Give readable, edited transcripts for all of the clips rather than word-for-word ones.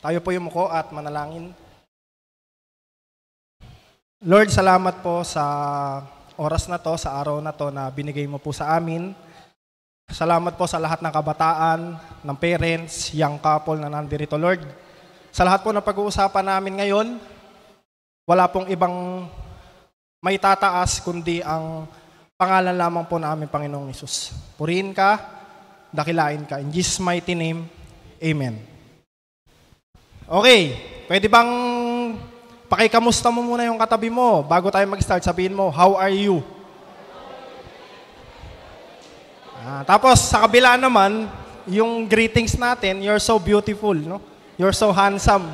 Tayo po yumuko at manalangin. Lord, salamat po sa oras na to, sa araw na to na binigay mo po sa amin. Salamat po sa lahat ng kabataan, ng parents, young couple na nandirito, Lord. Sa lahat po ng pag-uusapan namin ngayon, wala pong ibang may tataas kundi ang pangalan lamang po namin, Panginoong Hesus. Purihin ka, dakilain ka. In Jesus' mighty name, Amen. Okay, pwede bang pakikamusta mo muna yung katabi mo bago tayo mag-start? Sabihin mo, how are you? Tapos sa kabila naman, yung greetings natin, you're so beautiful, no? You're so handsome.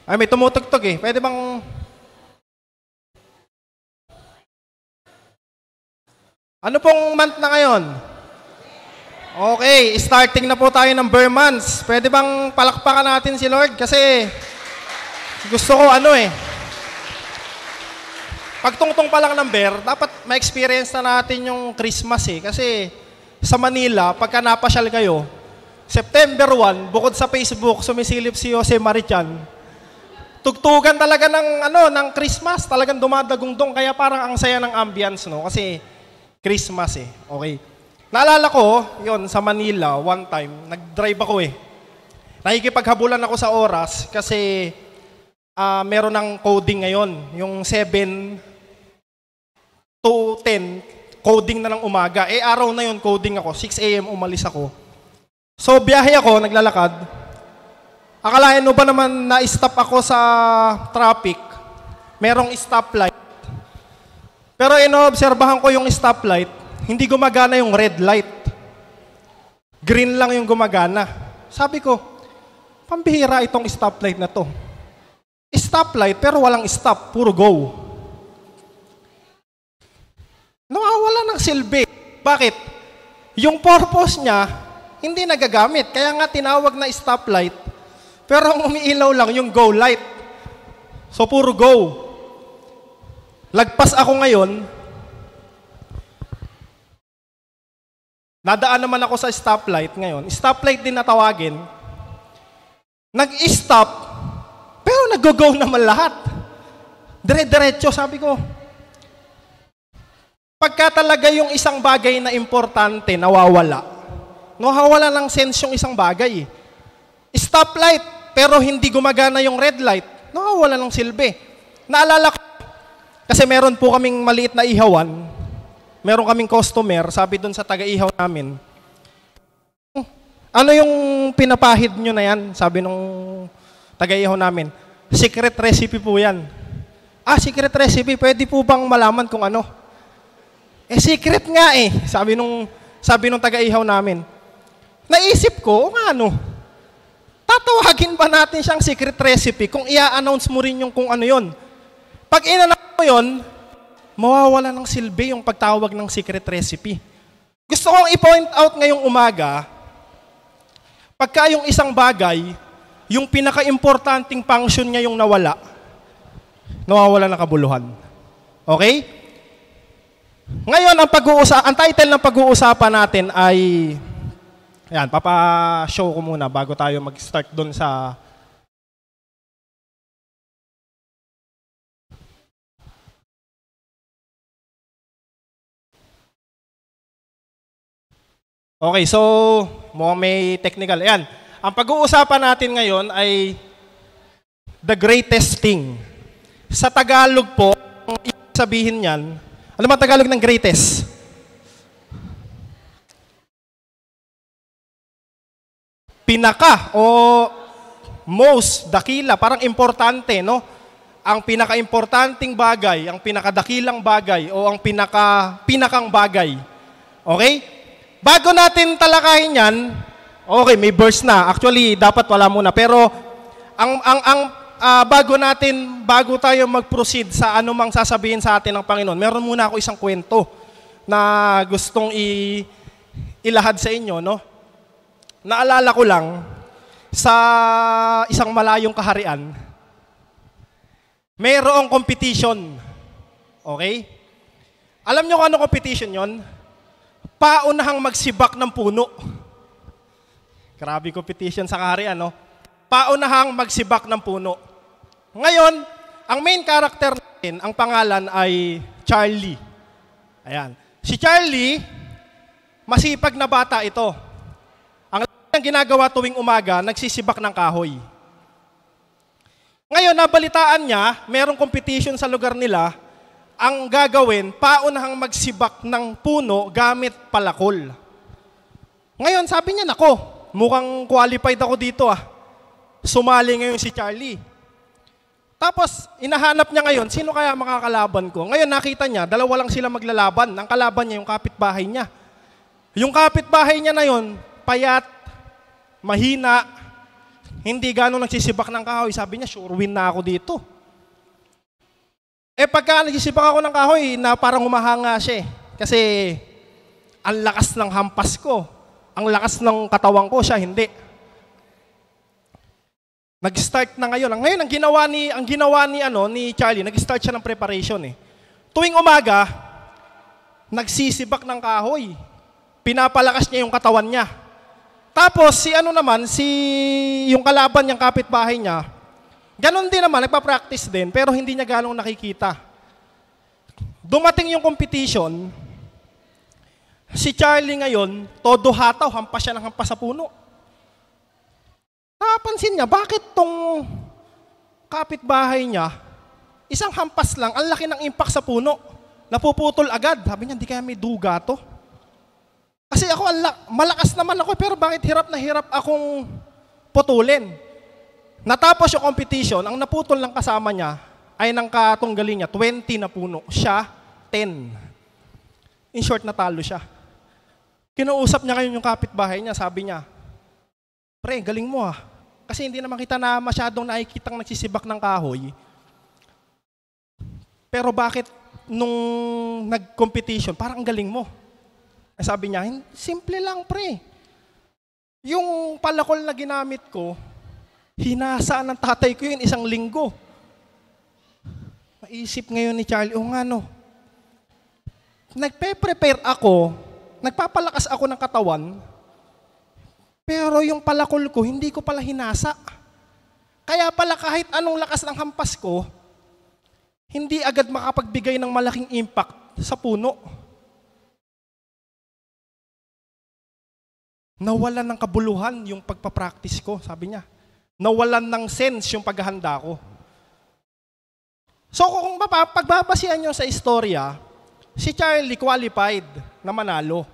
Ay, may tumutugtog eh. Pwede bang... Ano pong month na ngayon? Okay, starting na po tayo ng Bear Months. Pwede bang palakpakan natin si Lord? Kasi gusto ko pagtungtong pa lang ng bear, dapat ma-experience na natin yung Christmas eh. Kasi sa Manila, pagka napasyal kayo, September 1, bukod sa Facebook, sumisilip si Jose Marichan. Tugtugan talaga ng Christmas, talagang dumadagungdong, kaya parang ang saya ng ambience, no? Kasi Christmas eh. Okay. Naalala ko, yon sa Manila, one time, nag-drive ako eh. Nakikipaghabulan ako sa oras kasi meron ng coding ngayon. Yung 7 to 10, coding na ng umaga. Eh, araw na yun, coding ako. 6 a.m. umalis ako. So, biyahe ako, naglalakad. Akalain mo ba naman na-stop ako sa traffic? Merong stoplight. Pero inoobserbahan ko yung stoplight, hindi gumagana yung red light. Green lang yung gumagana. Sabi ko, pambihira itong stoplight na to. Stoplight pero walang stop, puro go. Nawawala ng silbi. Bakit? Yung purpose niya, hindi nagagamit. Kaya nga tinawag na stoplight, pero ang umiilaw lang yung go light. So puro go. Lagpas ako ngayon, nadaan naman ako sa stoplight ngayon. Stoplight din natawagin. Nag-stop, pero nag-go naman lahat. Dire-diretso, sabi ko. Pagka talaga yung isang bagay na importante, nawawala ng sense yung isang bagay. Stoplight, pero hindi gumagana yung red light, nawawala ng silbi. Naalala ko, kasi meron po kaming maliit na ihawan. Meron kaming customer, sabi doon sa taga-ihaw namin, ano yung pinapahid nyo na yan? Sabi nung taga-ihaw namin, secret recipe po yan. Secret recipe, pwede po bang malaman kung ano? Secret nga eh, sabi nung taga-ihaw namin. Naisip ko, tatawagin ba natin siyang secret recipe kung i-announce mo rin yung kung ano yun? Pag in-announce mo yun, mawawala ng silbi yung pagtawag ng secret recipe. Gusto kong i-point out ngayong umaga, pagka yung isang bagay, yung pinaka-importanting function niya yung nawawala ng kabuluhan. Okay? Ngayon, ang title ng pag-uusapan natin ay, ayan, papa-show ko muna bago tayo mag-start dun sa okay, so mukhang may technical. Ayan, ang pag-uusapan natin ngayon ay the greatest thing. Sa Tagalog po, ang ibig sabihin niyan, ano ba Tagalog ng greatest? Pinaka o most, dakila, parang importante, no? Ang pinaka-importanting bagay, ang pinakadakilang bagay o ang pinakang bagay. Okay? Bago natin talakayin yan, okay, may verse na. Actually, dapat wala muna. Pero, bago tayo mag-proceed sa anumang sasabihin sa atin ng Panginoon, meron muna ako isang kwento na gustong ilahad sa inyo, no? Naalala ko lang, sa isang malayong kaharian, mayroong competition. Okay? Alam nyo kung ano competition yon? Paunahang magsibak ng puno. Grabe competition sa kaharian, no? Paunahang magsibak ng puno. Ngayon, ang main character natin, ang pangalan ay Charlie. Ayan. Si Charlie, masipag na bata ito. Ang ginagawa tuwing umaga, nagsisibak ng kahoy. Ngayon, nabalitaan niya, merong competition sa lugar nila, ang gagawin, paunahang magsibak ng puno gamit palakol. Ngayon, sabi niya, nako, mukhang qualified ako dito Sumali ngayon si Charlie. Tapos, inahanap niya ngayon, sino kaya makakalaban ko? Ngayon, nakita niya, dalawa lang sila maglalaban. Ang kalaban niya, yung kapitbahay niya. Yung kapitbahay niya na yun, payat, mahina, hindi gano'ng nagsisibak ng kahoy. Sabi niya, sure win na ako dito. Pagka nagsisibak ako ng kahoy, na parang humahanga siya Kasi, ang lakas ng hampas ko. Ang lakas ng katawan ko, siya hindi. Nag-start na ngayon. Ngayon, ang ginawa ni Charlie, nag-start siya ng preparation Tuwing umaga, nagsisibak ng kahoy. Pinapalakas niya yung katawan niya. Tapos, yung kalaban niyang kapitbahay niya, ganon din naman, nagpa-practice din, pero hindi niya ganong nakikita. Dumating yung competition, si Charlie ngayon, todo hataw, hampas siya ng hampas sa puno. Napansin niya, bakit tong kapitbahay niya, isang hampas lang, ang laki ng impact sa puno, napuputol agad. Sabi niya, hindi kaya may duga to? Kasi ako, malakas naman ako, pero bakit hirap na hirap akong putulin? Natapos yung competition, ang naputol ng kasama niya ay ng katunggali niya, 20 na puno. Siya, 10. In short, natalo siya. Kinausap niya ngayon yung kapitbahay niya, sabi niya, pre, galing mo Kasi hindi naman kita na masyadong nakikitang nagsisibak ng kahoy. Pero bakit nung nag-competition, parang ang galing mo? Sabi niya, simple lang pre. Yung palakol na ginamit ko, hinasaan ng tatay ko yun 1 linggo. Maisip ngayon ni Charlie, nagpe-prepare ako, nagpapalakas ako ng katawan, pero yung palakol ko, hindi ko pala hinasa. Kaya pala kahit anong lakas ng hampas ko, hindi agad makapagbigay ng malaking impact sa puno. Nawalan ng kabuluhan yung pagpapractice ko, sabi niya. Nawalan ng sense yung paghahanda ko. So kung pagbabasihan nyo sa istorya, si Charlie qualified na manalo.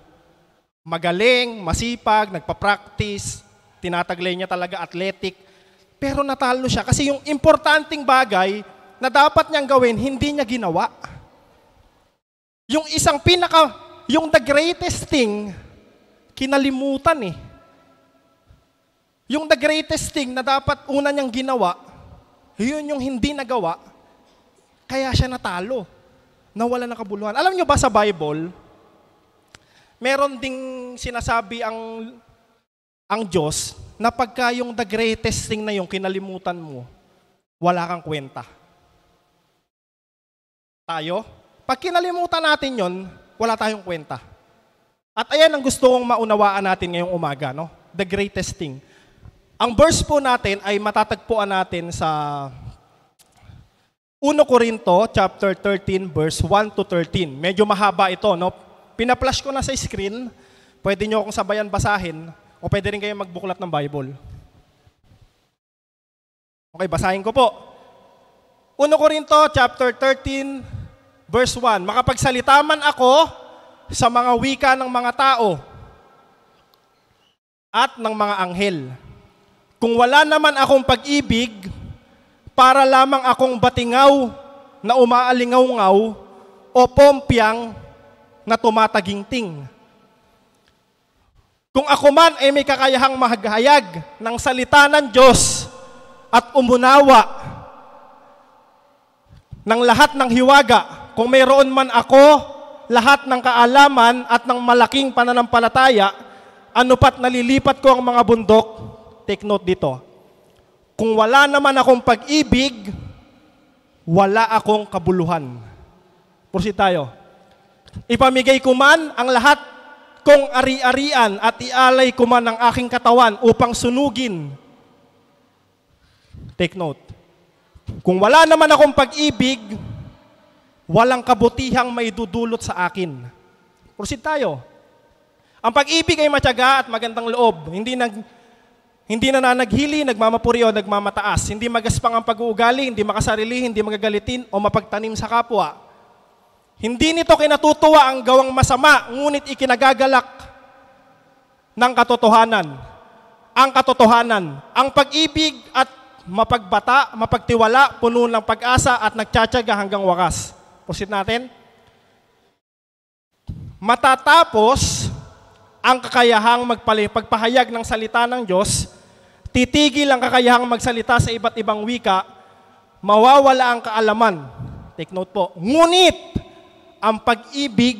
Magaling, masipag, nagpa-practice, tinataglay niya talaga athletic, pero natalo siya kasi yung importanteng bagay na dapat niyang gawin, hindi niya ginawa. Yung yung the greatest thing, kinalimutan Yung the greatest thing na dapat una niyang ginawa, yun yung hindi nagawa, kaya siya natalo. Nawala ng kabuluhan. Alam niyo ba sa Bible, meron ding sinasabi ang Diyos na pagka yung the greatest thing na yung kinalimutan mo, wala kang kwenta. Tayo, pag kinalimutan natin yon, wala tayong kwenta. At ayan ang gusto kong maunawaan natin ngayong umaga, no? The greatest thing. Ang verse po natin ay matatagpuan natin sa 1 Corinto chapter 13 verse 1 to 13. Medyo mahaba ito, no? Pina-flash ko na sa screen. Pwede niyo akong sabayan basahin o pwede rin kayo magbuklat ng Bible. Okay, basahin ko po. 1 Corinto chapter 13 verse 1. Makapagsalita man ako sa mga wika ng mga tao at ng mga anghel. Kung wala naman akong pag-ibig, para lamang akong batingaw na umaalingaw-ngaw o pompyang na tumataginting. Kung ako man ay may kakayahang maghayag ng salita ng Diyos at umunawa ng lahat ng hiwaga, kung mayroon man ako lahat ng kaalaman at ng malaking pananampalataya, ano pat nalilipat ko ang mga bundok, take note dito. Kung wala naman akong pag-ibig, wala akong kabuluhan. Proceed tayo. Ipamigay ko man ang lahat kong ari-arian at ialay ko man ang aking katawan upang sunugin. Take note. Kung wala naman akong pag-ibig, walang kabutihang maidudulot sa akin. Proceed tayo. Ang pag-ibig ay matyaga at magandang loob. Hindi nananaghili, nagmamapuri o nagmamataas. Hindi magaspang ang pag-uugali, hindi makasarili, hindi magagalitin o mapagtanim sa kapwa. Hindi nito kinatutuwa ang gawang masama, ngunit ikinagagalak ng katotohanan. Ang katotohanan, ang pag-ibig at mapagbata, mapagtiwala, puno ng pag-asa at nagtsatsaga hanggang wakas. Proceed natin. Matatapos ang kakayahang pagpahayag ng salita ng Diyos, titigil ang kakayahang magsalita sa iba't ibang wika, mawawala ang kaalaman. Take note po. Ngunit, ang pag-ibig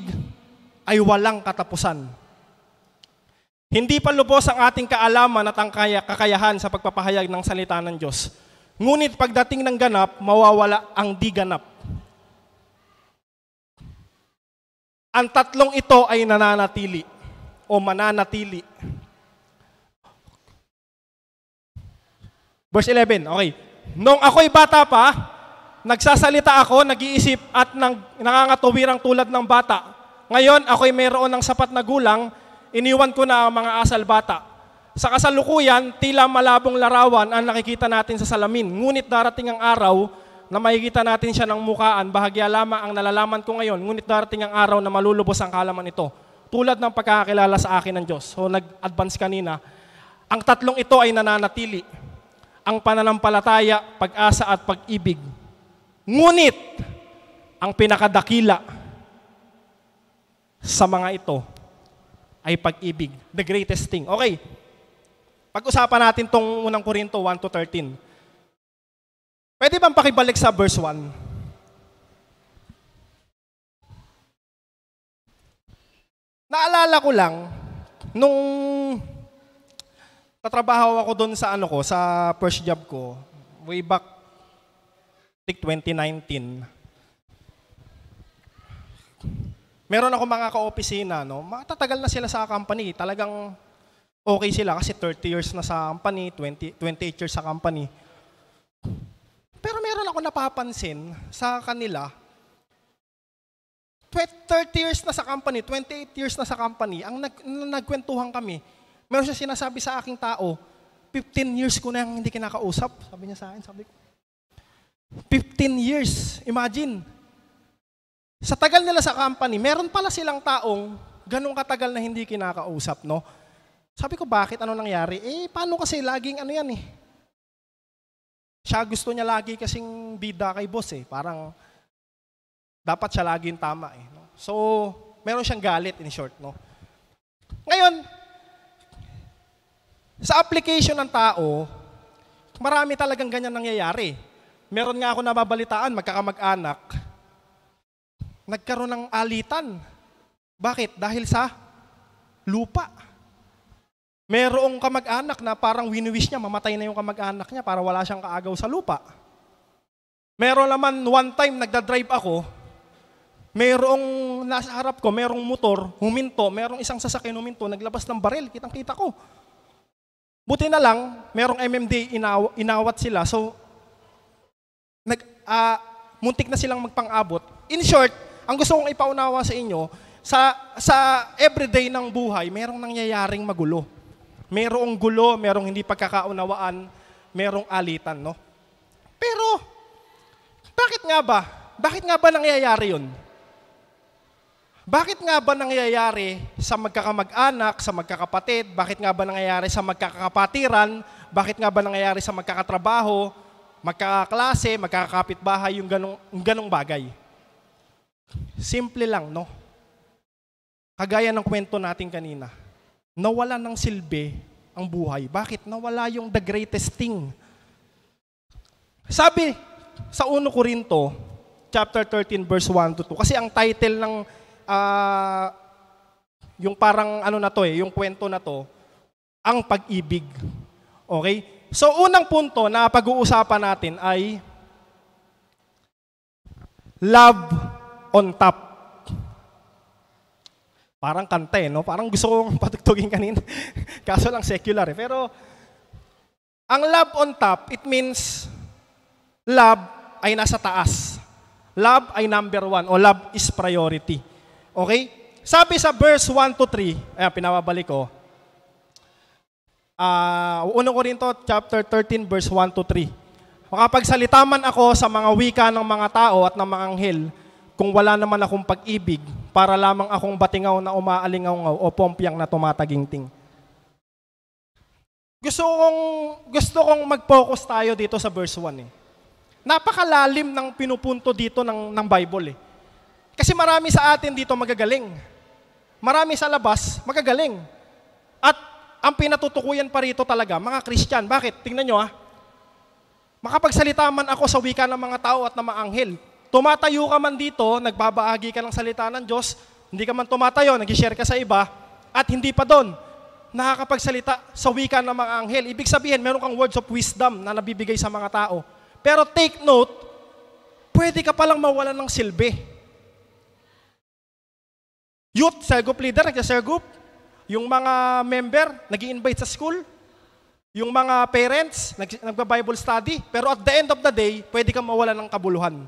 ay walang katapusan. Hindi pa lubos ang ating kaalaman at ang kakayahan sa pagpapahayag ng salita ng Diyos. Ngunit pagdating ng ganap, mawawala ang di ganap. Ang tatlong ito ay nananatili o mananatili. Verse 11, okay. Nung ako'y bata pa, nagsasalita ako, nag-iisip at nangangatuwirang tulad ng bata. Ngayon, ako'y mayroon ng sapat na gulang, iniwan ko na ang mga asal bata. Sa kasalukuyan, tila malabong larawan ang nakikita natin sa salamin. Ngunit darating ang araw na makikita natin siya ng mukaan, bahagya lamang ang nalalaman ko ngayon, ngunit darating ang araw na malulubos ang kaalaman ito. Tulad ng pagkakakilala sa akin ng Diyos. So, nag-advance kanina. Ang tatlong ito ay nananatili. Ang pananampalataya, pag-asa at pag-ibig. Ngunit, ang pinakadakila sa mga ito ay pag-ibig. The greatest thing. Okay. Pag-usapan natin itong unang Korinto 1-13. Pwede bang pakibalik sa verse 1? Naalala ko lang, nung tatrabaho ako doon sa sa first job ko, way back 2019. Meron ako mga ka-opisina, no? Matatagal na sila sa company. Talagang okay sila kasi 30 years na sa company, 28 years sa company. Pero meron ako napapansin sa kanila, 30 years na sa company, 28 years na sa company, ang nagkwentuhan kami, meron siya sinasabi sa aking tao, 15 years ko na hindi kinakausap. Sabi niya sa akin, sabi ko, 15 years, imagine. Sa tagal nila sa company, meron pala silang taong ganun katagal na hindi kinakausap, no? Sabi ko, bakit? Ano nangyari? Paano kasi laging yan eh? Siya gusto niya lagi kasing bida kay boss eh. Parang, dapat siya laging tama eh. No? So, meron siyang galit in short, no? Ngayon, sa application ng tao, marami talagang ganyan nangyayari. Meron nga ako nababalitaan, magkakamag-anak, nagkaroon ng alitan. Bakit? Dahil sa lupa. Merong kamag-anak na parang wini-wish niya, mamatay na yung kamag-anak niya para wala siyang kaagaw sa lupa. Meron naman, one time, nagdadrive ako, merong nasa harap ko, merong motor, huminto, merong isang sasakyan huminto, naglabas ng baril, kitang-kita ko. Buti na lang, merong MMD, inawat sila, so, muntik na silang magpang-abot. In short, ang gusto kong ipaunawa sa inyo, sa everyday ng buhay, merong nangyayaring magulo. Merong gulo, merong hindi pagkakaunawaan, merong alitan, no? Pero, bakit nga ba? Bakit nga ba nangyayari yun? Bakit nga ba nangyayari sa magkakamag-anak, sa magkakapatid? Bakit nga ba nangyayari sa magkakapatiran? Bakit nga ba nangyayari sa magkakatrabaho, magkakaklase, magkakapitbahay, yung ganong bagay? Simple lang, no? Kagaya ng kwento natin kanina. Nawala ng silbi ang buhay. Bakit? Nawala yung the greatest thing. Sabi sa 1 Korinto, chapter 13, verse 1-2, kasi ang title ng yung parang yung kwento na to, ang pag-ibig. Okay? So, unang punto na pag-uusapan natin ay love on top. Parang kanta no? Parang gusto kong patugtugin kanina. Kaso lang secular Pero, ang love on top, it means love ay nasa taas. Love ay number 1 o love is priority. Okay? Sabi sa verse 1 to 3, pinababalik ko. 1 Corinto chapter 13 verse 1 to 3. Makapagsalita man ako sa mga wika ng mga tao at ng mga anghel, kung wala naman akong pag-ibig, para lamang akong batingaw na umaalingaw o pompyang na tumataginting. Gusto kong mag-focus tayo dito sa verse 1 Napakalalim ng pinupunto dito ng Bible Kasi marami sa atin dito magagaling. Marami sa labas magagaling. At ang pinatutukuyan pa rito talaga, mga Christian. Bakit? Tingnan nyo Makapagsalita man ako sa wika ng mga tao at ng mga anghel. Tumatayo ka man dito, nagbabaagi ka ng salita ng Diyos, hindi ka man tumatayo, nag-share ka sa iba, at hindi pa doon, nakakapagsalita sa wika ng mga anghel. Ibig sabihin, meron kang words of wisdom na nabibigay sa mga tao. Pero take note, pwede ka palang mawalan ng silbi. Youth, cell group leader, nag-cell group. Yung mga member, nag-i-invite sa school. Yung mga parents, nagba-Bible study. Pero at the end of the day, pwede kang mawalan ng kabuluhan.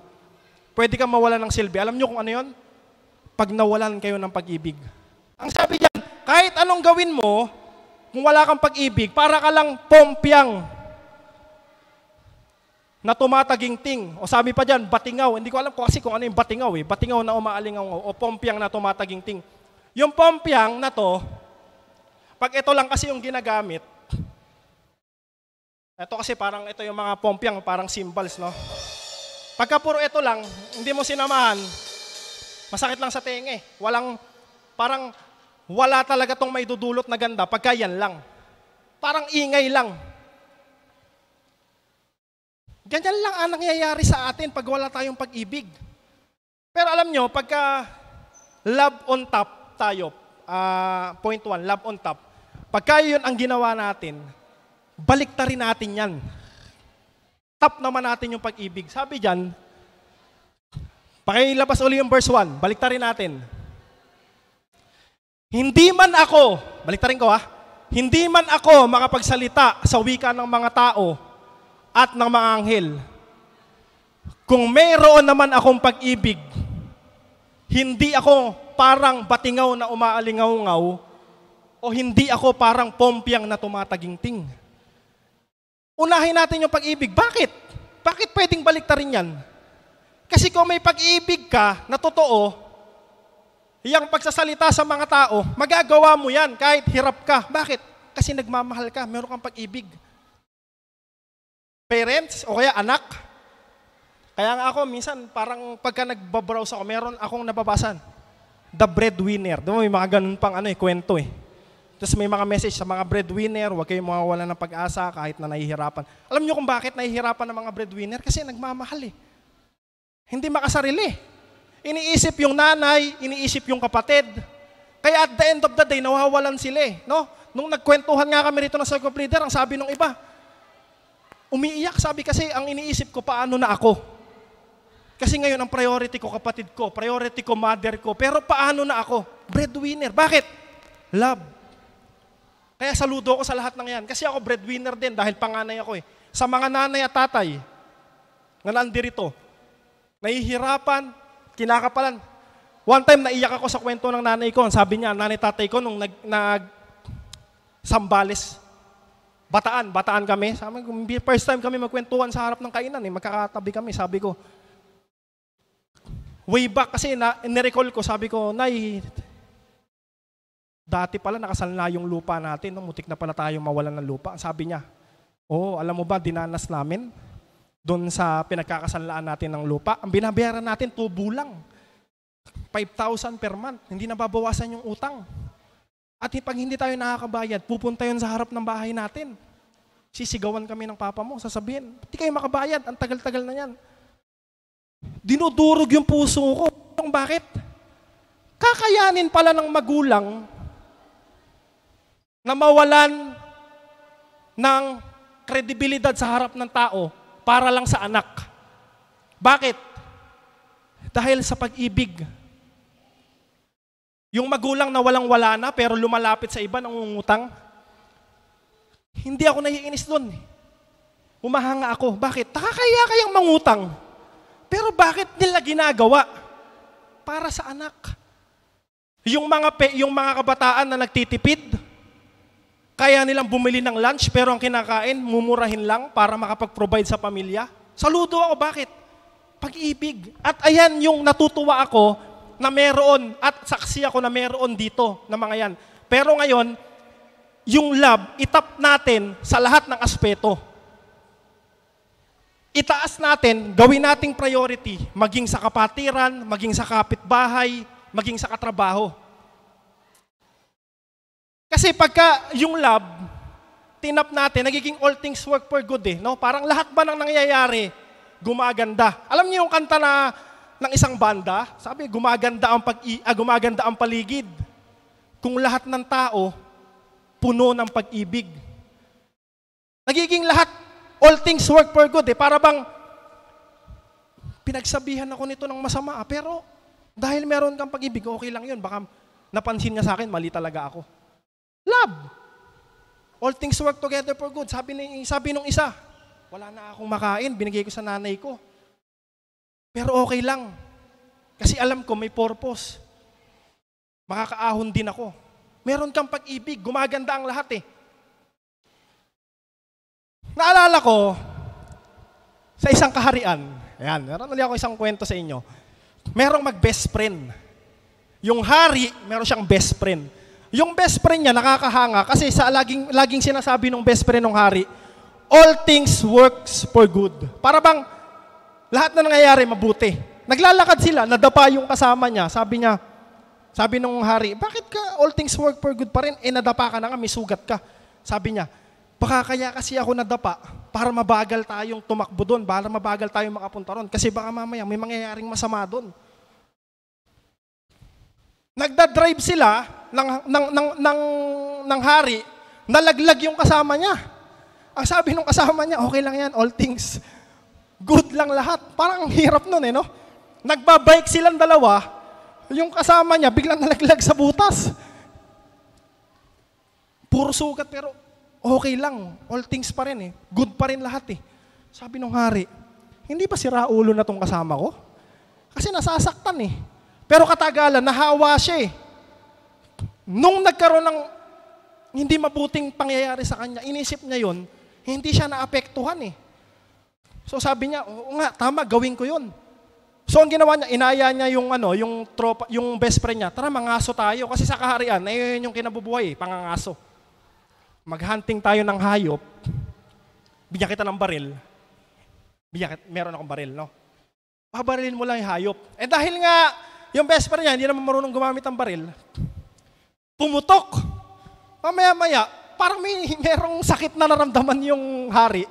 Pwede kang mawalan ng silbi. Alam nyo kung ano yun? Pag nawalan kayo ng pag-ibig. Ang sabi diyan, kahit anong gawin mo, kung wala kang pag-ibig, para ka lang pompyang na tumataginting. O sabi pa dyan, batingaw. Hindi ko alam kasi kung ano yung batingaw Batingaw na umaalingaw o pompyang na tumataginting. Yung pompyang na to, pag ito lang kasi yung ginagamit, ito kasi parang ito yung mga pompyang, parang symbols, no? Pagka puro ito lang, hindi mo sinamahan, masakit lang sa tenga parang wala talaga tong may dudulot na ganda pagka yan lang. Parang ingay lang. Ganyan lang ang nangyayari sa atin pag wala tayong pag-ibig. Pero alam nyo, pagka love on top tayo, point 1, love on top, pagka yun ang ginawa natin, baliktarin natin yan. Top naman natin yung pag-ibig. Sabi dyan, pakilabas uli yung verse 1, baliktarin natin. Hindi man ako, baliktarin ko hindi man ako makapagsalita sa wika ng mga tao at ng mga anghel. Kung mayroon naman akong pag-ibig, hindi ako parang batingaw na umaalingaw-ngaw o hindi ako parang pompyang na tumataginting. Unahin natin yung pag-ibig. Bakit? Bakit pwedeng baliktarin yan? Kasi kung may pag-ibig ka na totoo, yung pagsasalita sa mga tao, magagawa mo yan kahit hirap ka. Bakit? Kasi nagmamahal ka, meron kang pag-ibig. Parents o kaya anak. Kaya nga ako, minsan parang pagka nagbabrowse ako, meron akong nababasan. The breadwinner. Doon may mga ganun pang kwento Tapos may mga message sa mga breadwinner, huwag kayong mawawalan ng pag-asa kahit na nahihirapan. Alam niyo kung bakit nahihirapan ng mga breadwinner? Kasi nagmamahal Hindi makasarili. Iniisip yung nanay, iniisip yung kapatid. Kaya at the end of the day, nawawalan sila no? Nung nagkwentuhan nga kami rito ng circle of leader, ang sabi nung iba, umiiyak, sabi kasi ang iniisip ko, paano na ako? Kasi ngayon ang priority ko kapatid ko, priority ko mother ko, pero paano na ako? Breadwinner. Bakit? Love. Kaya saludo ko sa lahat ng yan. Kasi ako breadwinner din dahil panganay ako Sa mga nanay at tatay na nandirito, nahihirapan, kinakapalan. One time naiyak ako sa kwento ng nanay ko. Sabi niya, nanay tatay ko nung Sambales, Bataan kami. Sabi ko, first time kami magkwentuhan sa harap ng kainan magkakatabi kami. Sabi ko, way back kasi nirecall ko, sabi ko, Nay, dati pala nakasal na yung lupa natin, mutik na pala tayo mawalan ng lupa. Sabi niya, alam mo ba, dinanas namin doon sa pinagkakasanlaan natin ng lupa. Ang binabayaran natin, tubo lang. 5,000 per month. Hindi nababawasan yung utang. At pag hindi tayo nakakabayad, pupunta yun sa harap ng bahay natin. Sisigawan kami ng papa mo, sasabihin, hindi kayo makabayad, ang tagal-tagal na yan. Dinudurog yung puso ko. Bakit? Kakayanin pala ng magulang na mawalan ng kredibilidad sa harap ng tao para lang sa anak. Bakit? Dahil sa pag-ibig. Yung magulang na walang-wala na pero lumalapit sa iba nangungutang, hindi ako naiinis doon. Humahanga ako. Bakit? Nakakaya kayang mangutang. Pero bakit nila ginagawa? Para sa anak. Yung mga kabataan na nagtitipid, kaya nilang bumili ng lunch pero ang kinakain, mumurahin lang para makapag-provide sa pamilya. Saludo ako. Bakit? Pag-ibig. At ayan yung natutuwa ako na meron at saksi ako na meron dito na mga yan. Pero ngayon, yung love, itap natin sa lahat ng aspeto. Itaas natin, gawin nating priority, maging sa kapatiran, maging sa kapitbahay, maging sa katrabaho. Kasi pagka yung love, tinap natin, nagiging all things work for good eh. No? Parang lahat ba ng nangyayari, gumaganda. Alam niyo yung kanta ng isang banda, sabi, gumaganda ang paligid. Kung lahat ng tao, puno ng pag-ibig. Nagiging lahat, all things work for good eh. Para bang, pinagsabihan ako nito ng masama, pero dahil meron kang pag-ibig, okay lang yun. Baka napansin niya sa akin, mali talaga ako. Love. All things work together for good. Sabi nung isa, wala na akong makain, binigay ko sa nanay ko. Pero okay lang. Kasi alam ko may purpose. Makakaahon din ako. Meron kang pag-ibig, gumaganda ang lahat eh. Naalala ko, sa isang kaharian, ayan, meron ulit ako isang kwento sa inyo. Merong mag-best friend. Yung hari, meron siyang best friend. Yung best friend niya nakakahanga kasi sa laging sinasabi ng best friend ng hari, all things works for good. Para bang lahat na nangyayari mabuti. Naglalakad sila, nadapa yung kasama niya. Sabi nung hari, bakit ka all things work for good pa rin? Nadapa ka na nga, may sugat ka. Sabi niya, baka kaya kasi ako nadapa para mabagal tayong tumakbo doon, para mabagal tayong makapunta ron. Kasi baka mamaya may mangyayaring masama doon. Nagdadrive sila ng hari, nalaglag yung kasama niya. Ang sabi nung kasama niya, okay lang yan, all things good lang lahat. Parang ang hirap nun eh, no? Nagbabike silang dalawa, yung kasama niya biglang nalaglag sa butas. Puro sugat pero okay lang. All things pa rin eh. Good pa rin lahat eh. Sabi nung hari, hindi ba sira ulo na tong kasama ko? Kasi nasasaktan eh. Pero katagalan, nahawa siya eh. Nung nagkaroon ng hindi mabuting pangyayari sa kanya, inisip niya yun, hindi siya naapektuhan eh. So sabi niya, oo nga, tama, gawin ko yun. So ang ginawa niya, inaya niya yung tropa, yung best friend niya, tara mangaso tayo. Kasi sa kaharian, yun yung kinabubuhay, pangangaso. Mag-hunting tayo ng hayop, bigyan kita ng baril. Meron akong baril, no? Pabarilin mo lang yung hayop. Eh dahil nga, yung best friend niya, hindi naman marunong gumamit ng baril, pumutok. Mamaya-maya, parang merong sakit na naramdaman yung hari.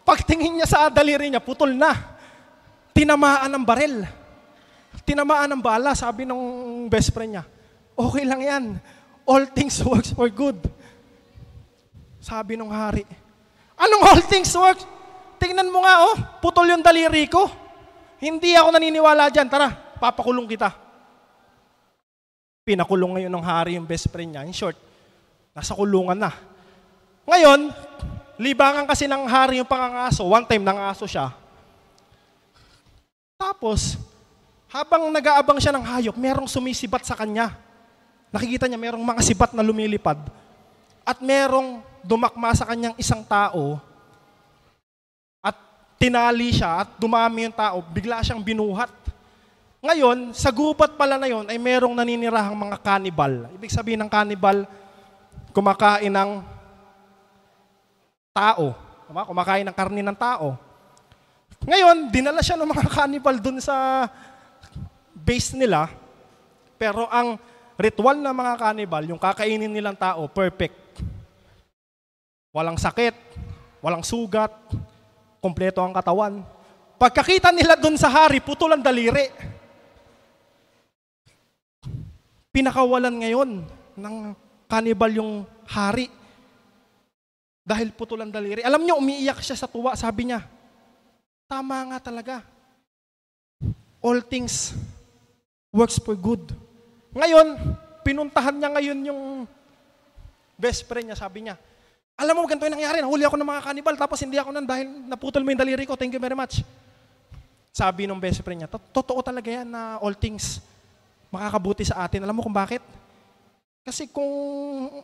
Pagtingin niya sa daliri niya, putol na. Tinamaan ng baril. Tinamaan ng bala, sabi ng best friend niya. Okay lang yan. All things works for good. Sabi ng hari, anong all things works? Tingnan mo nga, putol yung daliri ko. Hindi ako naniniwala dyan. Tara, papakulong kita. Pinakulong ngayon ng hari yung best friend niya. In short, nasa kulungan na. Ngayon, libangan kasi ng hari yung pangangaso. One time, nangaso siya. Tapos, habang nag-aabang siya ng hayop, merong sumisibat sa kanya. Nakikita niya, merong mga sibat na lumilipad. At merong dumakma sa kanyang isang tao. At tinali siya at dumami yung tao. Bigla siyang binuhat. Ngayon, sa gubat pala na yon ay merong naninirahang mga cannibal. Ibig sabihin ng cannibal, kumakain ng tao. Kumakain ng karne ng tao. Ngayon, dinala siya ng mga cannibal dun sa base nila. Pero ang ritual ng mga cannibal, yung kakainin nilang tao, perfect. Walang sakit, walang sugat, kompleto ang katawan. Pagkakita nila dun sa hari, putol ang daliri. Pinakawalan ngayon ng cannibal yung hari. Dahil putol ang daliri. Alam niyo, umiiyak siya sa tuwa. Sabi niya, tama nga talaga. all things works for good. Ngayon, pinuntahan niya ngayon yung best friend niya, sabi niya, alam mo, ganito yung nangyari, nahuli ako ng mga kanibal, tapos hindi ako dahil naputol mo yung daliri ko, thank you very much. Sabi ng best friend niya, totoo talaga yan na all things makakabuti sa atin. Alam mo kung bakit? Kasi kung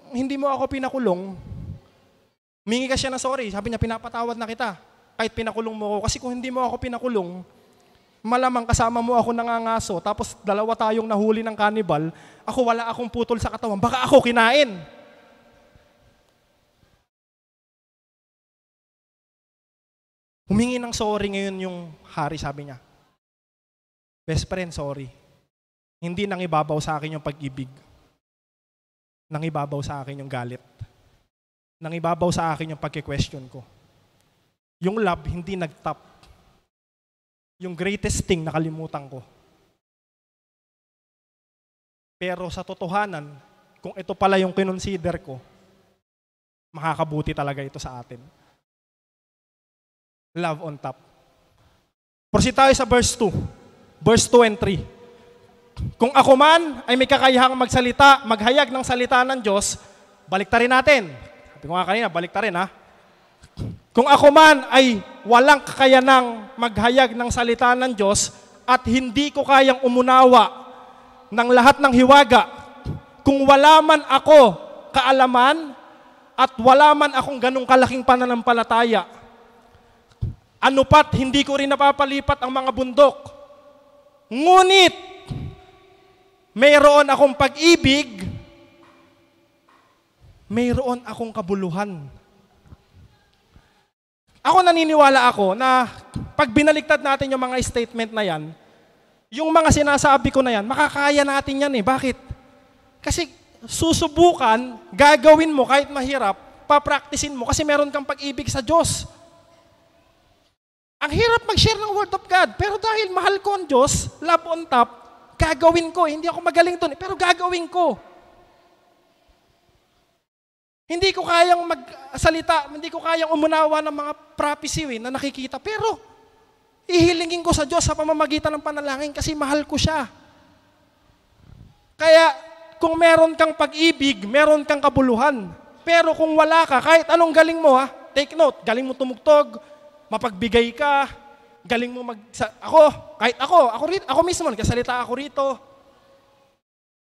hindi mo ako pinakulong, humingi ka siya ng sorry, sabi niya, pinapatawad na kita, kahit pinakulong mo ako. Kasi kung hindi mo ako pinakulong, malamang kasama mo ako nangangaso, tapos dalawa tayong nahuli ng kanibal, ako wala akong putol sa katawan, baka ako kinain. Humingi ng sorry ngayon yung hari, sabi niya. Best friend, sorry. Hindi nang ibabaw sa akin yung pag-ibig. Nang ibabaw sa akin yung galit. Nang ibabaw sa akin yung pagke-question ko. Yung love, hindi nag-top. Yung greatest thing, nakalimutan ko. Pero sa totohanan, kung ito pala yung kinonsider ko, makakabuti talaga ito sa atin. Love on top. Proceed tayo sa verse 2. Verse 2 and 3. Kung ako man ay may kakayahang magsalita, maghayag ng salita ng Diyos, baliktarin natin. Sabi ko nga kanina, baliktarin ha. Kung ako man ay walang kakayanang maghayag ng salita ng Diyos at hindi ko kayang umunawa ng lahat ng hiwaga, kung wala man ako kaalaman at wala man akong ganong kalaking pananampalataya, ano pat hindi ko rin napapalipat ang mga bundok. Ngunit, mayroon akong pag-ibig, mayroon akong kabuluhan. Ako naniniwala ako na pag binaliktad natin yung mga statement na yan, yung mga sinasabi ko na yan, makakaya natin yan eh. Bakit? Kasi susubukan, gagawin mo kahit mahirap, papraktisin mo kasi meron kang pag-ibig sa Diyos. Ang hirap mag-share ng Word of God, pero dahil mahal ko ang Diyos, love on top, gagawin ko. Hindi ako magaling doon, pero gagawin ko. Hindi ko kayang magsalita, hindi ko kayang umunawa ng mga prophecy na nakikita. Pero, ihilingin ko sa Diyos sa pamamagitan ng panalangin kasi mahal ko siya. Kaya, kung meron kang pag-ibig, meron kang kabuluhan. Pero kung wala ka, kahit anong galing mo take note, galing mo tumugtog, mapagbigay ka, galing mo kahit ako mismo, nagkasalita ako rito.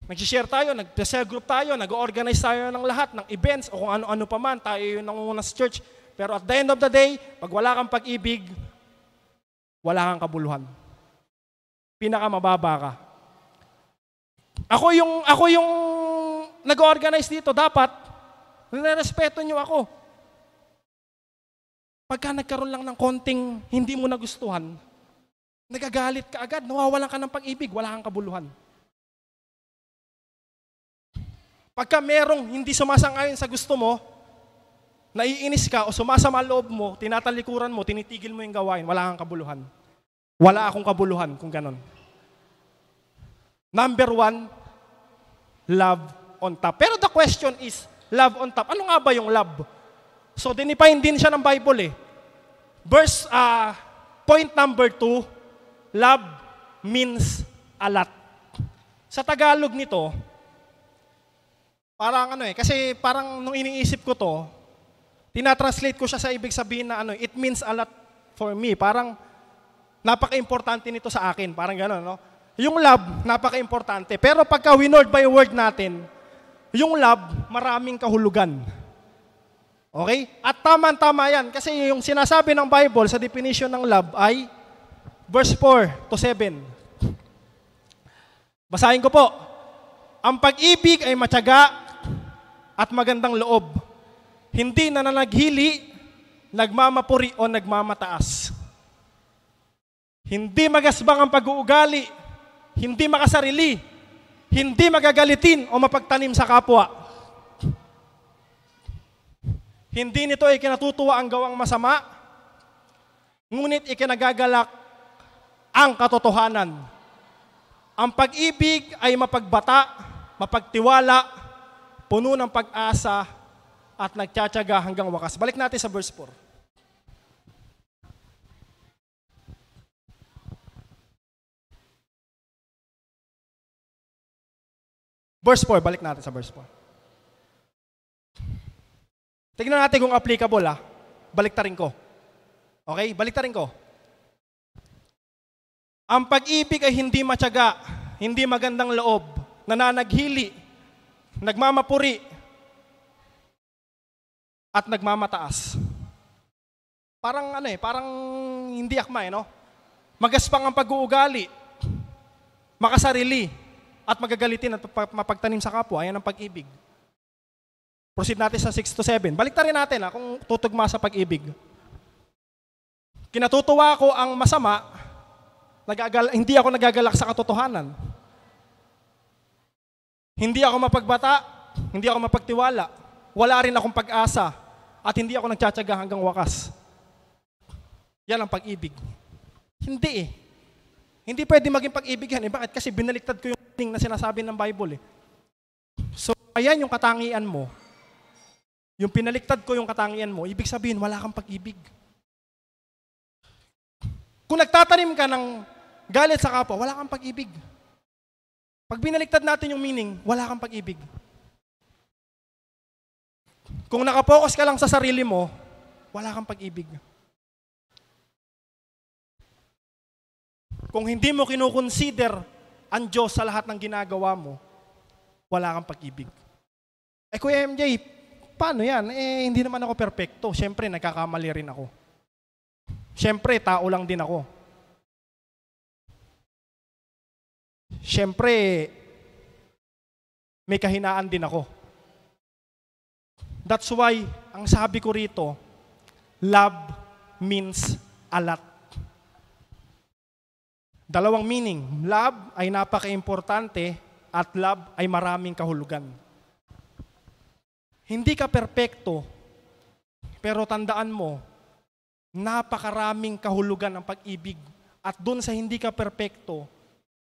Nag-share tayo, nag-cell group tayo, nag-organize tayo ng lahat, ng events, o kung ano-ano pa man, tayo yung nangunguna sa church. Pero at the end of the day, pag wala kang pag-ibig, wala kang kabuluhan. Pinakamababa ka. Ako yung nag-organize dito, dapat, nirespeto nyo ako. Pagka nagkaroon lang ng konting hindi mo nagustuhan, nagagalit ka agad, nawawalan ka ng pag-ibig, wala kang kabuluhan. Pagka merong hindi sumasang-ayon sa gusto mo, naiinis ka o sumasama loob mo, tinatalikuran mo, tinitigil mo yung gawain, wala kang kabuluhan. Wala akong kabuluhan kung ganon. Number 1, love on top. Pero the question is, love on top. Ano nga ba yung love? So, dinefine din siya ng Bible eh. Point number 2, love means a lot. Sa Tagalog nito, parang kasi parang nung iniisip ko to, tinatranslate ko siya sa ibig sabihin na it means a lot for me. Parang napaka-importante nito sa akin. Parang gano'n, no? Yung love, napaka-importante. Pero pagka word by word natin, yung love, maraming kahulugan. Okay? At tama-tama yan. Kasi yung sinasabi ng Bible sa definition ng love ay verse 4 to 7. Basahin ko po. Ang pag-ibig ay matyaga at magandang loob. Hindi nananaghili, nagmamapuri o nagmamataas. Hindi magasbang ang pag-uugali, hindi makasarili, hindi magagalitin o mapagtanim sa kapwa. Hindi nito ay kinatutuwa ang gawang masama, ngunit ikinagagalak ang katotohanan. Ang pag-ibig ay mapagbata, mapagtiwala, puno ng pag-asa, at nagtsatsaga hanggang wakas. Balik natin sa verse 4. Verse 4, balik natin sa verse 4. Tignan natin kung applicable Baliktarin ko. Okay? Baliktarin ko. Ang pag-ibig ay hindi matyaga, hindi magandang loob, nananaghili, nagmamapuri, at nagmamataas. Parang parang hindi akma no? Magaspang ang pag-uugali, makasarili, at magagalitin at mapagtanim sa kapwa. Ayan ang pag-ibig. Proceed natin sa 6 to 7. Baliktarin natin kung tutugma sa pag-ibig. Kinatutuwa ko ang masama, hindi ako nagagalak sa katotohanan. Hindi ako mapagbata, hindi ako mapagtiwala. Wala rin akong pag-asa, at hindi ako nagtsatsaga hanggang wakas. Yan ang pag-ibig. Hindi Hindi pwede maging pag-ibig yan. Bakit? Kasi binaliktad ko yung thing na sinasabi ng Bible So, ayan yung katangian mo. Yung pinaliktad ko yung katangian mo, ibig sabihin, wala kang pag-ibig. Kung nagtatanim ka ng galit sa kapwa, wala kang pag-ibig. Pag binaliktad natin yung meaning, wala kang pag-ibig. Kung nakapokus ka lang sa sarili mo, wala kang pag-ibig. Kung hindi mo kinukonsider ang Diyos sa lahat ng ginagawa mo, wala kang pag-ibig. Kuya MJ, paano yan? Hindi naman ako perpekto. Siyempre, nagkakamali rin ako. Siyempre, tao lang din ako. Siyempre, may kahinaan din ako. That's why, ang sabi ko rito, love means a lot. Dalawang meaning. Love ay napaka-importante at love ay maraming kahulugan. Hindi ka perpekto, pero tandaan mo, napakaraming kahulugan ng pag-ibig. At dun sa hindi ka perpekto,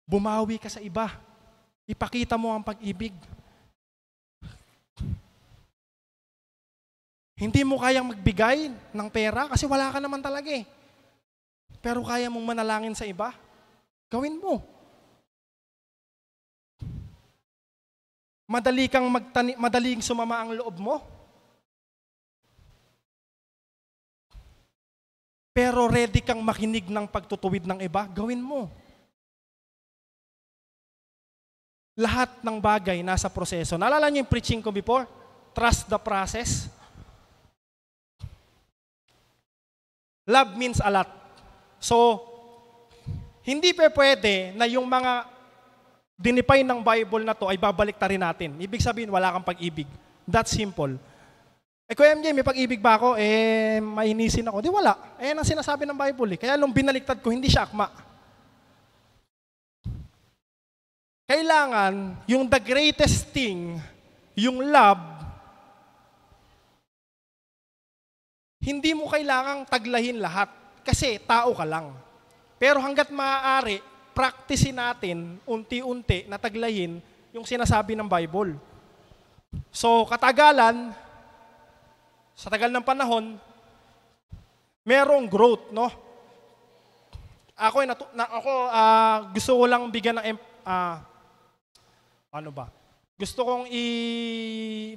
bumawi ka sa iba. Ipakita mo ang pag-ibig. Hindi mo kayang magbigay ng pera kasi wala ka naman talaga Pero kaya mong manalangin sa iba. Gawin mo. Madaling sumama ang loob mo. Pero ready kang makinig ng pagtutuwid ng iba, gawin mo. Lahat ng bagay nasa proseso. Naalala niyo yung preaching ko before? Trust the process. Love means a lot. So, hindi pwede na yung mga dinipay ng Bible na to ay babaliktarin natin. Ibig sabihin, wala kang pag-ibig. That's simple. Kuya MJ, may pag-ibig ba ako? Mainisin ako. Di wala. Ang sinasabi ng Bible Kaya nung binaliktad ko, hindi siya akma. Kailangan, yung the greatest thing, yung love, hindi mo kailangang taglahin lahat. Kasi tao ka lang. Pero hanggat maaari, practicein natin, unti-unti, na taglayin yung sinasabi ng Bible. So, katagalan, sa tagal ng panahon, merong growth, no? Gusto ko lang bigyan ng, Gusto kong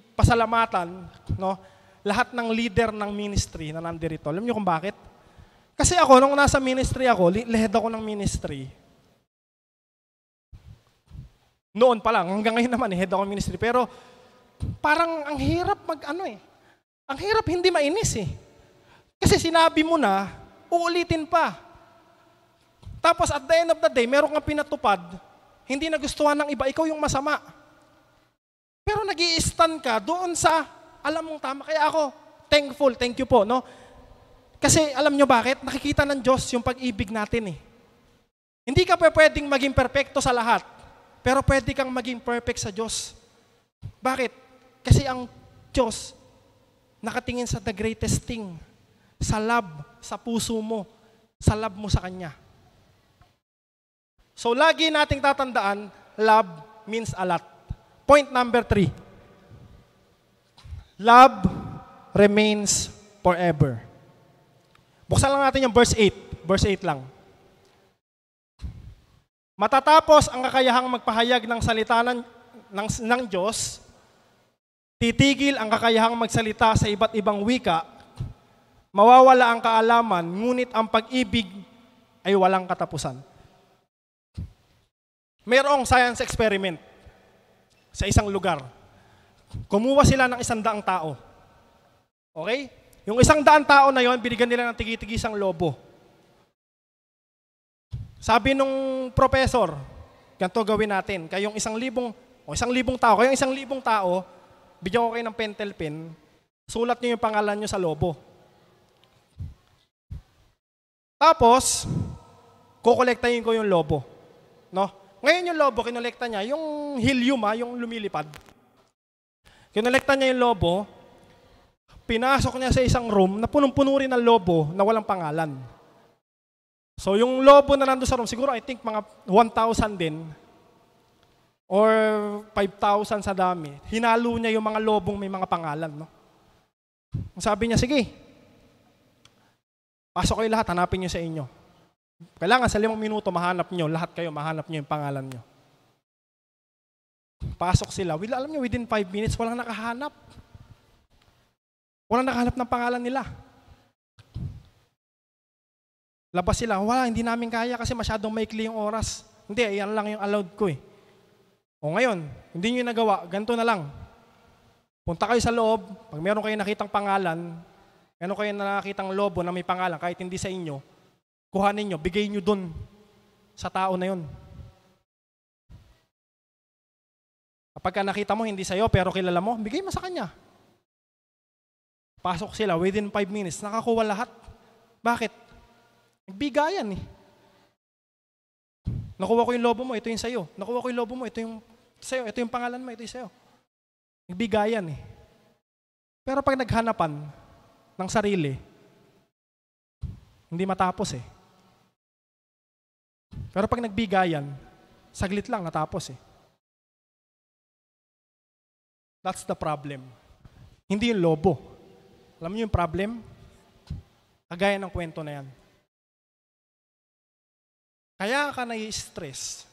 ipasalamatan, no? Lahat ng leader ng ministry na nandirito. Alam niyo kung bakit? Kasi ako, nung nasa ministry ako, lead ako ng ministry. Noon pa lang, hanggang ngayon naman, head ako ng ministry. Pero, parang ang hirap Ang hirap hindi mainis Kasi sinabi mo na, uulitin pa. Tapos at the end of the day, meron kang pinatupad, hindi nagustuhan ng iba, ikaw yung masama. Pero nag-i-stand ka doon sa, alam mong tama. Kaya ako, thankful, thank you po, no? Kasi alam nyo bakit? Nakikita ng Diyos yung pag-ibig natin Hindi ka pwedeng maging perfecto sa lahat, pero pwede kang maging perfect sa Diyos. Bakit? Kasi ang Diyos, nakatingin sa the greatest thing, sa love, sa puso mo, sa love mo sa Kanya. So, lagi nating tatandaan, love means a lot. Point number 3. Love remains forever. Buksan lang natin yung verse 8. Verse 8 lang. Matatapos ang kakayahang magpahayag ng salita ng Diyos, titigil ang kakayahang magsalita sa iba't ibang wika, mawawala ang kaalaman, ngunit ang pag-ibig ay walang katapusan. Mayroong science experiment sa isang lugar. Kumuha sila ng 100 tao. Okay? Yung 100 tao na yon, binigyan nila ng tigi-tigisang lobo. Sabi nung professor, ganito gawin natin. Kayong 1,000 tao, kayong 1,000 tao, bigyan ko kayo ng pentel pen, sulat niyo yung pangalan niyo sa lobo. Tapos, kukolektahin ko yung lobo. No? Ngayon yung lobo, kinolekta niya, yung helium, yung lumilipad. Kinolekta niya yung lobo, pinasok niya sa isang room na punong-puno rin ng lobo na walang pangalan. So yung lobo na nandun sa room, siguro I think mga 1,000 din or 5,000 sa dami. Hinalo niya yung mga lobong may mga pangalan. No? Sabi niya, sige, pasok kayo lahat, hanapin niyo sa inyo. Kailangan sa 5 minuto mahanap niyo, lahat kayo mahanap niyo yung pangalan niyo. Pasok sila. Alam niyo, within 5 minutes, walang nakahanap. Walang nakahanap ng pangalan nila. Labas sila, wala, hindi namin kaya kasi masyadong maikli yung oras. Hindi, yan lang yung allowed ko eh. O ngayon, hindi nyo nagawa, ganito na lang. Punta kayo sa loob, pag meron kayo nakitang pangalan, meron kayo nakitang lobo na may pangalan, kahit hindi sa inyo, kuhanin nyo, bigay nyo dun sa tao na yun. Kapag nakita mo hindi sa'yo pero kilala mo, bigay mo sa kanya. Pasok sila, within 5 minutes, nakakuha lahat. Bakit? Nagbigayan eh. Nakuha ko yung lobo mo, ito yung sa'yo. Nakuha ko yung lobo mo, ito yung sa'yo. Ito yung pangalan mo, ito yung sa'yo. Nagbigayan eh. Pero pag naghanapan ng sarili, hindi matapos eh. Pero pag nagbigayan, saglit lang natapos eh. That's the problem. Hindi yung lobo. Alam niyo yung problem? Kagaya ng kwento na yan. Kaya ka nai-stress.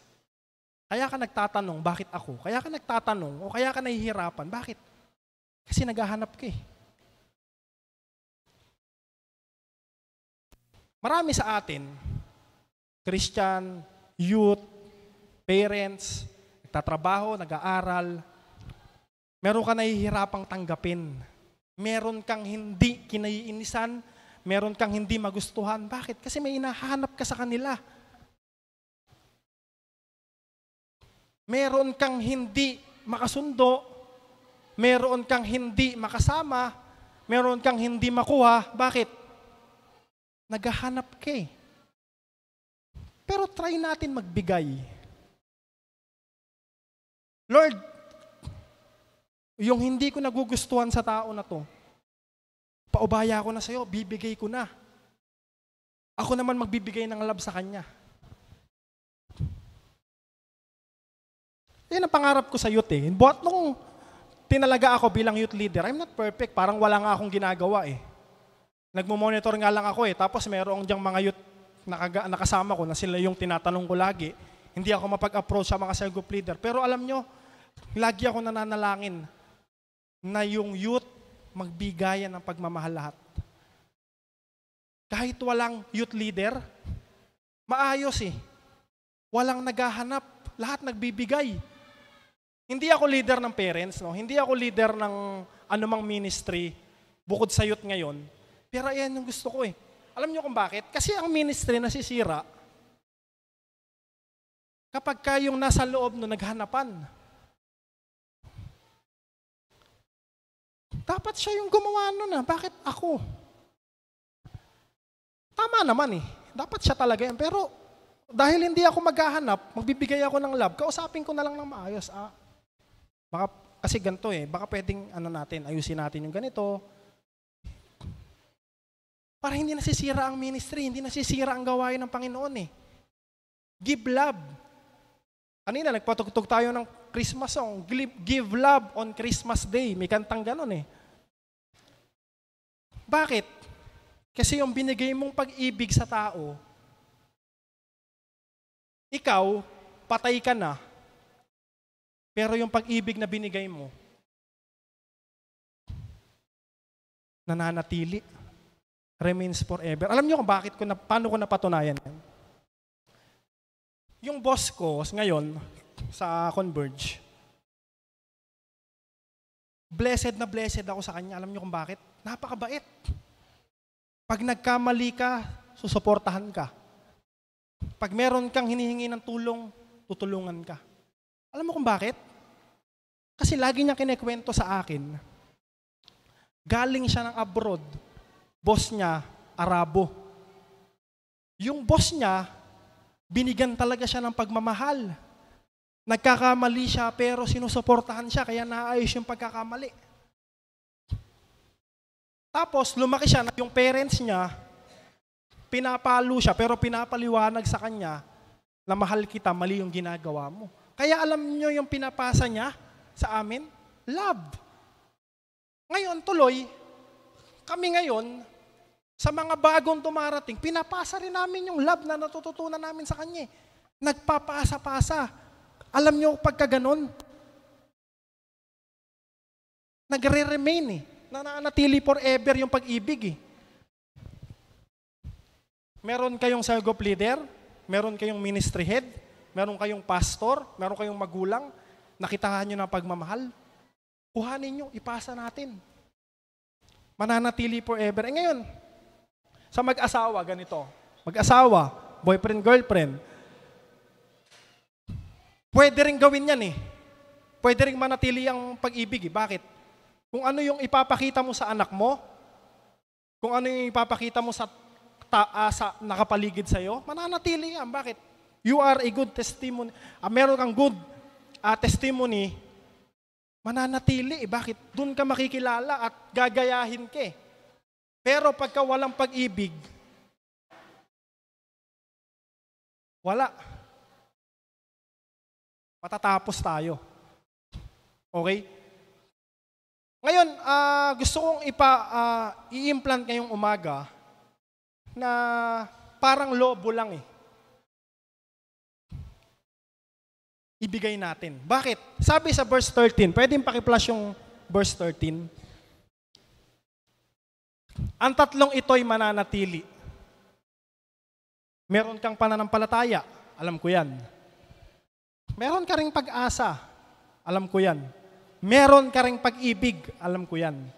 Kaya ka nagtatanong, bakit ako? Kaya ka nagtatanong, o kaya ka nahihirapan, bakit? Kasi naghahanap ka eh. Marami sa atin, Christian, youth, parents, nagtatrabaho, nag-aaral, meron ka nahihirapang tanggapin. Meron kang hindi kinaiinisan, meron kang hindi magustuhan. Bakit? Kasi may hinahanap ka sa kanila. Meron kang hindi makasundo, meron kang hindi makasama, meron kang hindi makuha. Bakit? Naghahanap ka eh. Pero try natin magbigay. Lord, yung hindi ko nagugustuhan sa tao na to, paubaya ko na sa'yo, bibigay ko na. Ako naman magbibigay ng love sa kanya. Yan ang pangarap ko sa youth eh. Buhat nung tinalaga ako bilang youth leader, I'm not perfect. Parang wala nga akong ginagawa eh. Nagmo-monitor nga lang ako eh. Tapos mayroong diyang mga youth nakasama ko na sila yung tinatanong ko lagi. Hindi ako mapag-approach sa mga cell group leader. Pero alam nyo, lagi ako nananalangin na yung youth magbigayan ng pagmamahal lahat. Kahit walang youth leader, maayos eh. Walang naghahanap, lahat nagbibigay. Hindi ako leader ng parents, no? Hindi ako leader ng anumang ministry bukod sa youth ngayon. Pero ayan yung gusto ko eh. Alam niyo kung bakit? Kasi ang ministry nasisira kapag kayong nasa loob no naghanapan. Dapat siya yung gumawa nun ah. Bakit ako? Tama naman eh. Dapat siya talaga yan. Pero dahil hindi ako maghahanap, magbibigay ako ng love, kausapin ko na lang ng maayos. Baka, kasi ganito eh, baka pwedeng ayusin natin yung ganito. Para hindi nasisira ang ministry, hindi nasisira ang gawain ng Panginoon eh. Give love. Kanina, nagpatugtog tayo ng Christmas song. Give love on Christmas Day. May kantang ganon eh. Bakit? Kasi yung binigay mong pag-ibig sa tao, ikaw, patay ka na, Pero yung pag-ibig na binigay mo, nananatili, remains forever. Alam niyo kung paano ko napatunayan yan? Yung boss ko ngayon sa Converge, blessed ako sa kanya. Alam niyo kung bakit? Napakabait. Pag nagkamali ka, susuportahan ka. Pag meron kang hinihingi ng tulong, tutulungan ka. Alam mo kung bakit? Kasi lagi niya kinekwento sa akin, galing siya ng abroad, boss niya, Arabo. Yung boss niya, binigyan talaga siya ng pagmamahal. Nagkakamali siya pero sinusuportahan siya kaya naayos yung pagkakamali. Tapos lumaki siya na yung parents niya, pinapalo siya pero pinapaliwanag sa kanya na mahal kita, mali yung ginagawa mo. Kaya alam niyo yung pinapasa niya sa amin? Love. Ngayon tuloy, kami ngayon, sa mga bagong dumarating, pinapasa rin namin yung love na natututunan namin sa kanya. Nagpapasa-pasa. Alam niyo pagka ganon, nagre-remain nananatili forever yung pag-ibig Meron kayong cell group leader, meron kayong ministry head, meron kayong pastor, meron kayong magulang, nakitahan nyo ng pagmamahal, kuhanin nyo, ipasa natin. Mananatili forever. Ngayon, sa mag-asawa, ganito. Mag-asawa, boyfriend, girlfriend, pwede rin gawin yan Pwede rin manatili ang pag-ibig Bakit? Kung ano yung ipapakita mo sa anak mo, kung ano yung ipapakita mo sa nakapaligid sa'yo, mananatili yan. Bakit? You are a good testimony. Meron kang good testimony, mananatili. Bakit? Doon ka makikilala at gagayahin ka Pero pagka walang pag-ibig, wala. Matatapos tayo. Okay? Ngayon, gusto kong i-implant ngayong umaga na parang lobo lang ibigay natin. Bakit? Sabi sa verse 13, pwedeng paki-flash yung verse 13. Ang tatlong ito'y mananatili. Meron kang pananampalataya, alam ko yan. Meron ka ring pag-asa, alam ko yan. Meron ka ring pag-ibig, alam ko yan.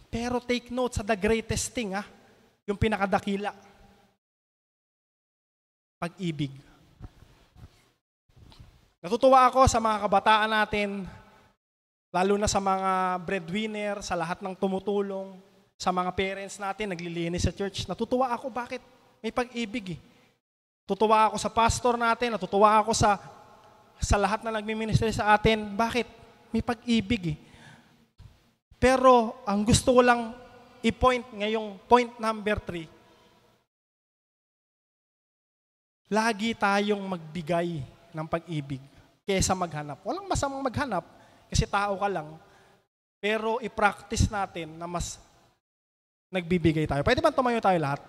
Pero take note sa the greatest thing, yung pinakadakila. Pag-ibig. Natutuwa ako sa mga kabataan natin, lalo na sa mga breadwinner, sa lahat ng tumutulong, sa mga parents natin, naglilinis sa church. Natutuwa ako, bakit? May pag-ibig Natutuwa ako sa pastor natin, natutuwa ako sa lahat na nagmi-ministry sa atin. Bakit? May pag-ibig Pero ang gusto ko lang i-point ngayong point number 3, lagi tayong magbigay ng pag-ibig kaysa maghanap. Walang masamang maghanap kasi tao ka lang. Pero i-practice natin na mas nagbibigay tayo. Pwede ba tumayo tayo lahat?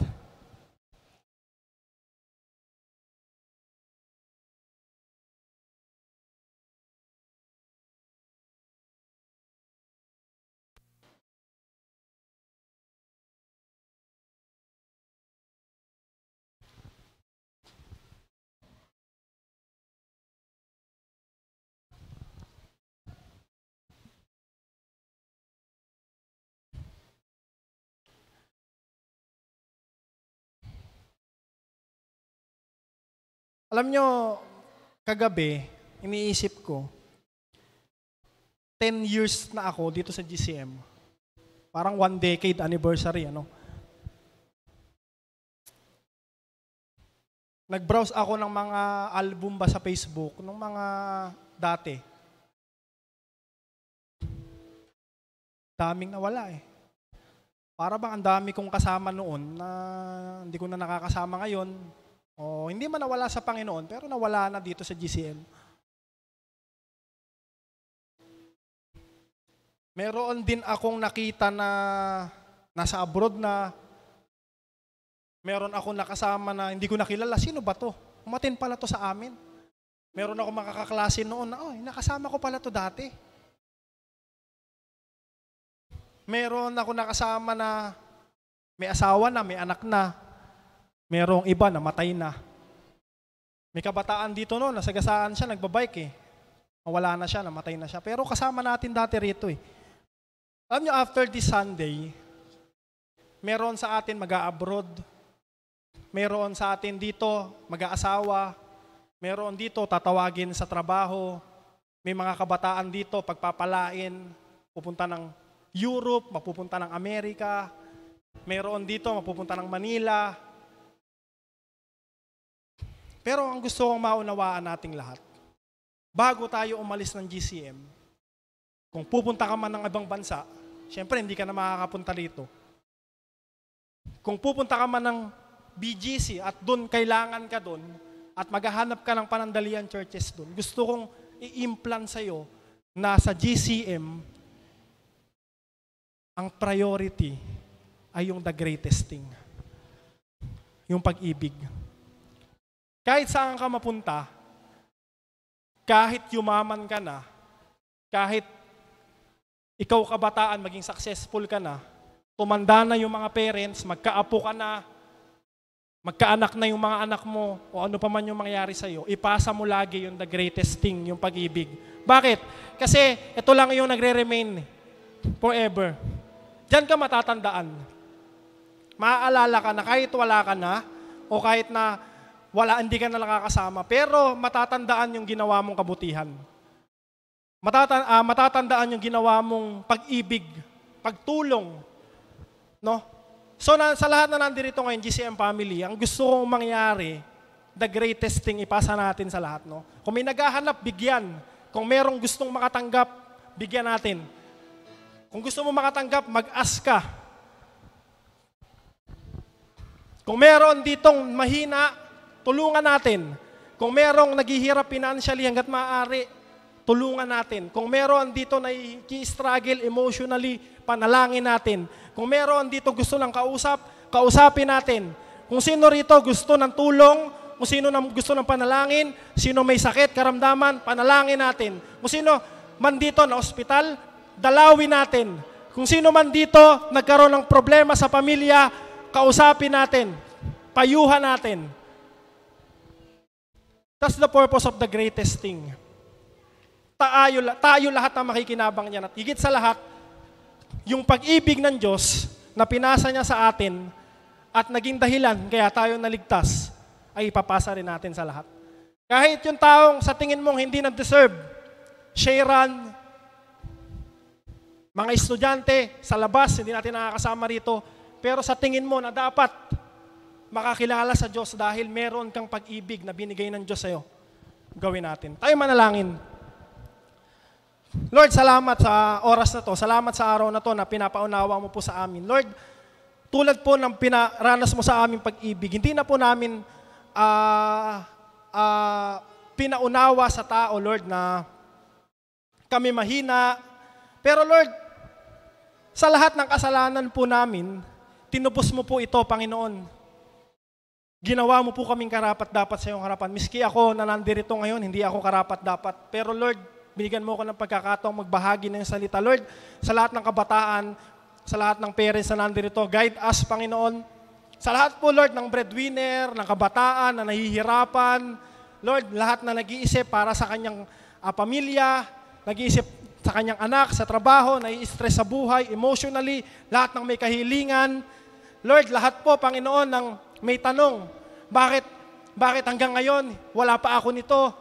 Alam nyo, kagabi, iniisip ko, 10 years na ako dito sa GCM. Parang 1 decade anniversary, Nag-browse ako ng mga album ba sa Facebook, ng mga dati. Daming nawala Para bang ang dami kong kasama noon na hindi ko na nakakasama ngayon. O hindi man nawala sa Panginoon, pero nawala na dito sa GCM. Meron din akong nakita na nasa abroad na meron akong nakasama na hindi ko nakilala. Sino ba to? Umatin pala to sa amin. Meron ako makakaklase noon na, nakasama ko pala to dati. Meron ako nakasama na may asawa na, may anak na. Merong iba na matay na. May kabataan dito noon, nasagasaan siya, nagbabike eh. Wala na siya, namatay na siya. Pero kasama natin dati rito eh. Alam nyo, after this Sunday, meron sa atin mag-a-abroad. Meron sa atin dito mag-aasawa. Meron dito tatawagin sa trabaho. May mga kabataan dito pagpapalain. Pupunta ng Europe, mapupunta ng Amerika. Meron dito mapupunta ng Manila. Pero ang gusto kong maunawaan nating lahat, bago tayo umalis ng GCM, kung pupunta ka man ng ibang bansa, syempre hindi ka na makakapunta dito. Kung pupunta ka man ng BGC at doon kailangan ka doon at maghahanap ka ng panandalian churches doon, gusto kong i-implant sa'yo na sa GCM, ang priority ay yung the greatest thing. Yung pag-ibig. Kahit saan ka mapunta, kahit yumaman ka na, kahit ikaw kabataan, maging successful ka na, tumanda na yung mga parents, magkaapo ka na, magkaanak na yung mga anak mo, o ano pa man yung mangyari sa'yo, ipasa mo lagi yung the greatest thing, yung pag-ibig. Bakit? Kasi ito lang yung nagre-remain forever. Diyan ka matatandaan. Maaalala ka na kahit wala ka na, o kahit na hindi ka na nakakasama, pero matatandaan yung ginawa mong kabutihan. Matatandaan yung ginawa mong pag-ibig, pagtulong. No? So sa lahat na nandito ngayon, GCM family, ang gusto kong mangyari, the greatest thing, ipasa natin sa lahat. No? Kung may naghahanap, bigyan. Kung merong gustong makatanggap, bigyan natin. Kung gusto mo makatanggap, mag-ask ka. Kung meron ditong mahina, tulungan natin. Kung merong naghihirap financially hanggat maaari, tulungan natin. Kung meron dito na i-struggle emotionally, panalangin natin. Kung meron dito gusto ng kausapin natin. Kung sino rito gusto ng tulong, kung sino gusto ng panalangin, sino may sakit, karamdaman, panalangin natin. Kung sino man dito na ospital, dalawin natin. Kung sino man dito nagkaroon ng problema sa pamilya, kausapin natin. Payuhan natin. That's the purpose of the greatest thing. Tayo lahat ang makikinabang niyan. At higit sa lahat, yung pag-ibig ng Diyos na pinasa niya sa atin at naging dahilan kaya tayo naligtas, ay ipapasa rin natin sa lahat. Kahit yung taong sa tingin mong hindi na-deserve, Sharon, mga estudyante sa labas, hindi natin nakakasama rito, pero sa tingin mo na dapat makakilala sa Diyos dahil meron kang pag-ibig na binigay ng Diyos sa'yo. Gawin natin. Tayo manalangin. Lord, salamat sa oras na to. Salamat sa araw na to na pinapaunawa mo po sa amin. Lord, tulad po ng pinaranas mo sa aming pag-ibig, hindi na po namin pinaunawa sa tao, Lord, na kami mahina. Pero Lord, sa lahat ng kasalanan po namin, tinubos mo po ito, Panginoon. Ginawa mo po kaming karapat-dapat sa iyong harapan. Miski ako na nandirito ngayon, hindi ako karapat-dapat. Pero Lord, binigyan mo ko ng pagkakataong magbahagi ng salita. Lord, sa lahat ng kabataan, sa lahat ng parents na nandirito, guide us, Panginoon. Sa lahat po, Lord, ng breadwinner, ng kabataan na nahihirapan, Lord, lahat na nag-iisip para sa kanyang pamilya, nag-iisip sa kanyang anak, sa trabaho, nai-stress sa buhay, emotionally, lahat ng may kahilingan. Lord, lahat po, Panginoon, ng may tanong, bakit hanggang ngayon wala pa ako nito?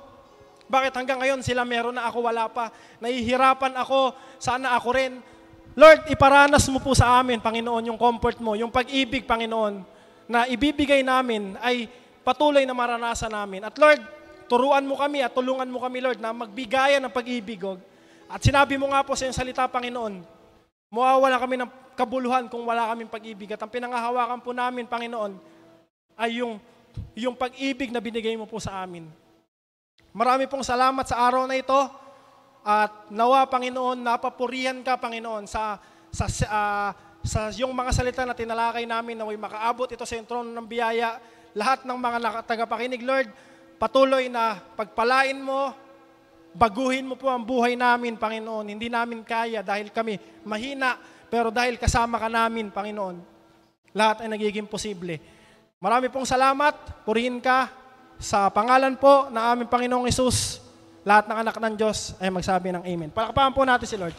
Bakit hanggang ngayon sila meron na ako wala pa? Nahihirapan ako, sana ako rin. Lord, iparanas mo po sa amin, Panginoon, yung comfort mo, yung pag-ibig, Panginoon, na ibibigay namin ay patuloy na maranasan namin. At Lord, turuan mo kami at tulungan mo kami, Lord, na magbigayan ng pag-ibig. At sinabi mo nga po sa iyong salita, Panginoon, mawawala kami ng kabuluhan kung wala kaming pag-ibig. At ang pinangahawakan po namin, Panginoon, ay yung pag-ibig na binigay mo po sa amin. Marami pong salamat sa araw na ito at nawa, Panginoon, napapurihan ka, Panginoon, sa yung mga salita na tinalakay namin, naway makaabot ito sa trono ng biyaya. Lahat ng mga tagapakinig, Lord, patuloy na pagpalain mo, baguhin mo po ang buhay namin, Panginoon. Hindi namin kaya dahil kami mahina, pero dahil kasama ka namin, Panginoon, lahat ay nagiging posible. Marami pong salamat, purihin ka, sa pangalan po ng aming Panginoong Hesus, lahat ng anak ng Diyos ay magsabi ng Amen. Palakpakan po natin si Lord.